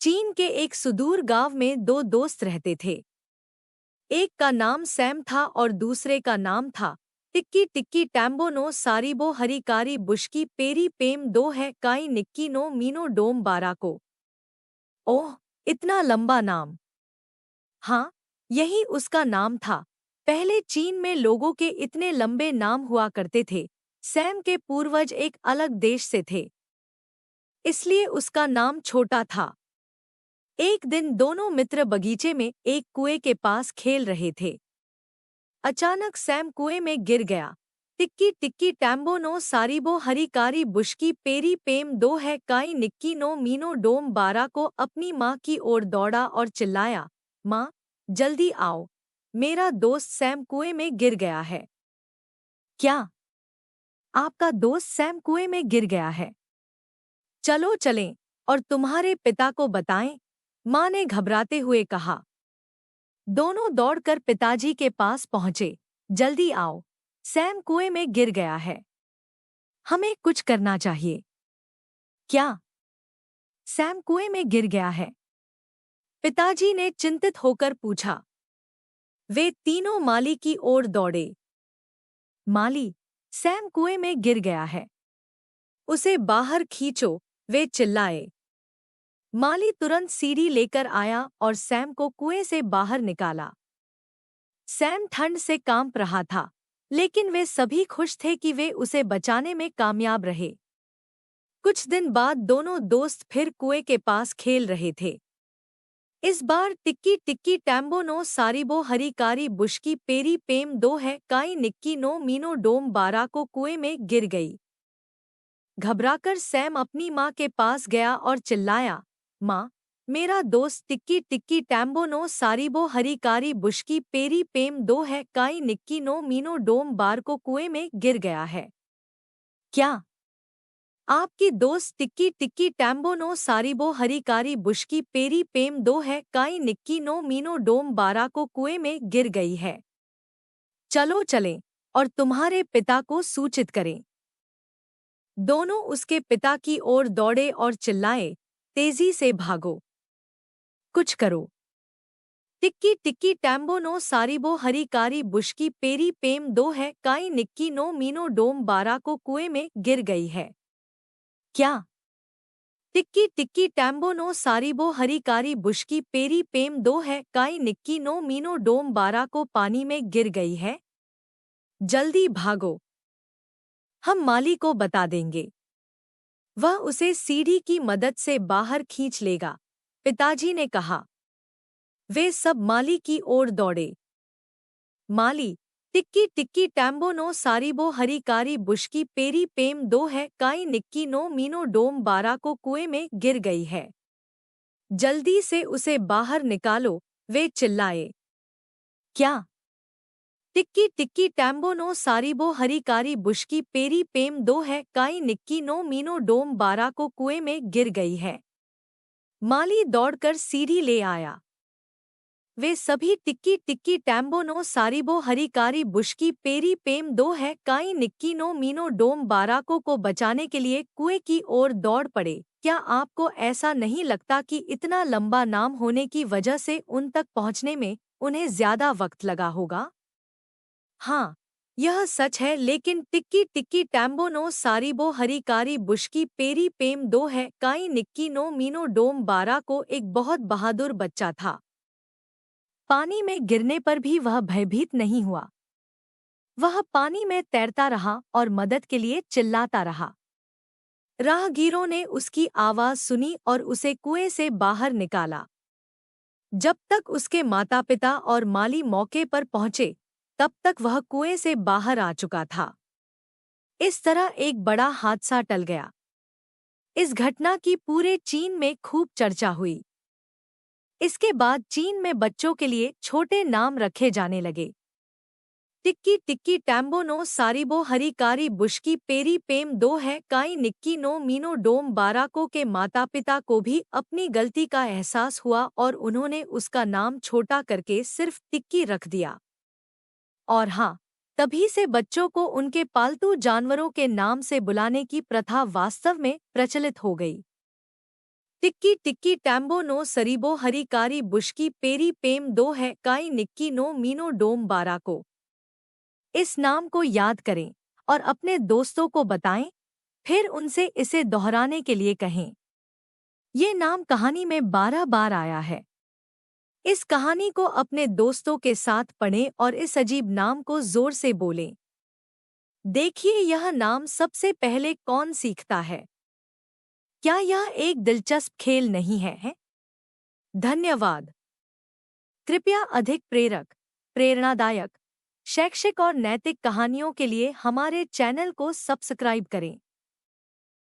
चीन के एक सुदूर गांव में दो दोस्त रहते थे। एक का नाम सैम था और दूसरे का नाम था टिक्की। टिक्की टैम्बो नो सारीबो हरिकारी बुश्की पेरी पेम दो है काई निक्की नो मीनो डोम बारा को। ओह, इतना लंबा नाम। हाँ, यही उसका नाम था। पहले चीन में लोगों के इतने लंबे नाम हुआ करते थे। सैम के पूर्वज एक अलग देश से थे, इसलिए उसका नाम छोटा था। एक दिन दोनों मित्र बगीचे में एक कुएं के पास खेल रहे थे। अचानक सैम कुएं में गिर गया। टिक्की टिक्की टैम्बो नो सारीबो हरिकारी बुश्की पेरी पेम दो है काई निक्की नो मीनो डोम बारा को अपनी माँ की ओर दौड़ा और चिल्लाया, माँ, जल्दी आओ, मेरा दोस्त सैम कुएं में गिर गया है। क्या आपका दोस्त सैम कुएं में गिर गया है? चलो चलें और तुम्हारे पिता को बताएं, माँ ने घबराते हुए कहा। दोनों दौड़कर पिताजी के पास पहुंचे। जल्दी आओ, सैम कुएं में गिर गया है, हमें कुछ करना चाहिए। क्या सैम कुएं में गिर गया है? पिताजी ने चिंतित होकर पूछा। वे तीनों माली की ओर दौड़े। माली, सैम कुएं में गिर गया है, उसे बाहर खींचो, वे चिल्लाए। माली तुरंत सीढ़ी लेकर आया और सैम को कुएं से बाहर निकाला। सैम ठंड से कांप रहा था, लेकिन वे सभी खुश थे कि वे उसे बचाने में कामयाब रहे। कुछ दिन बाद दोनों दोस्त फिर कुएं के पास खेल रहे थे। इस बार टिक्की टिक्की टैम्बो नो सारीबो हरिकारी बुश्की पेरी पेम दो है काई निक्की नो मीनो डोम बारा को कुएं में गिर गई। घबराकर सैम अपनी माँ के पास गया और चिल्लाया, माँ, मेरा दोस्त टिक्की टिक्की टैम्बो नो सारीबो हरिकारी बुश्की पेरी पेम दो है काई निक्की नो मीनो डोम बार को कुएं में गिर गया है। क्या आपकी दोस्त टिक्की टिक्की टैम्बो नो सारीबो हरिकारी बुश्की पेरी पेम दो है काई निक्की नो मीनो डोम बारा को कुएं में गिर गई है? चलो चलें और तुम्हारे पिता को सूचित करें। दोनों उसके पिता की ओर दौड़े और चिल्लाए, तेजी से भागो, कुछ करो। टिक्की टिक्की टैम्बो नो सारीबो हरिकारी बुश्की पेरी पेम दो है काई निक्की नो मीनो डोम बारा को कुएं में गिर गई है। क्या टिक्की टिक्की टैम्बो नो सारीबो हरिकारी बुश्की पेरी पेम दो है काई निक्की नो मीनो डोम बारा को पानी में गिर गई है? जल्दी भागो, हम माली को बता देंगे, वह उसे सीढ़ी की मदद से बाहर खींच लेगा, पिताजी ने कहा। वे सब माली की ओर दौड़े। माली, टिक्की टिक्की टैम्बो नो सारीबो हरिकारी बुश्की पेरी पेम दो है काई निक्की नो मीनो डोम बारा को कुएं में गिर गई है, जल्दी से उसे बाहर निकालो, वे चिल्लाए। क्या टिक्की टिक्की टैम्बो नो सारीबो हरिकारी बुश्की पेरी पेम दो है काई निक्की नो मीनो डोम बारा को कुएं में गिर गई है? माली दौड़कर सीढ़ी ले आया। वे सभी टिक्की टिक्की टैम्बो नो सारीबो हरिकारी बुश्की पेरी पेम दो है काई निक्की नो मीनो डोम बारा को बचाने के लिए कुएं की ओर दौड़ पड़े। क्या आपको ऐसा नहीं लगता कि इतना लंबा नाम होने की वजह से उन तक पहुंचने में उन्हें ज्यादा वक्त लगा होगा? हाँ, यह सच है, लेकिन टिक्की टिक्की टैम्बो नो सारीबो हरिकारी बुश्की पेरी पेम दो है काई निक्की नो मीनो डोम बारा को एक बहुत बहादुर बच्चा था। पानी में गिरने पर भी वह भयभीत नहीं हुआ। वह पानी में तैरता रहा और मदद के लिए चिल्लाता रहा। राहगीरों ने उसकी आवाज सुनी और उसे कुएं से बाहर निकाला। जब तक उसके माता पिता और माली मौके पर पहुंचे, तब तक वह कुएं से बाहर आ चुका था। इस तरह एक बड़ा हादसा टल गया। इस घटना की पूरे चीन में खूब चर्चा हुई। इसके बाद चीन में बच्चों के लिए छोटे नाम रखे जाने लगे। टिक्की टिक्की टैम्बो नो सारीबो हरिकारी बुश्की पेरी पेम दो है काई निक्की नो मीनो डोम बारा को के माता पिता को भी अपनी गलती का एहसास हुआ और उन्होंने उसका नाम छोटा करके सिर्फ टिक्की रख दिया। और हाँ, तभी से बच्चों को उनके पालतू जानवरों के नाम से बुलाने की प्रथा वास्तव में प्रचलित हो गई। टिक्की टिक्की टैम्बो नो सरीबो हरी कारी बुश्की पेरी पेम दो है काई निक्की नो मीनो डोम बारा को। इस नाम को याद करें और अपने दोस्तों को बताएं, फिर उनसे इसे दोहराने के लिए कहें। ये नाम कहानी में 12 बार आया है। इस कहानी को अपने दोस्तों के साथ पढ़ें और इस अजीब नाम को जोर से बोलें। देखिए यह नाम सबसे पहले कौन सीखता है। क्या यह एक दिलचस्प खेल नहीं है? धन्यवाद। कृपया अधिक प्रेरक, प्रेरणादायक, शैक्षिक और नैतिक कहानियों के लिए हमारे चैनल को सब्सक्राइब करें।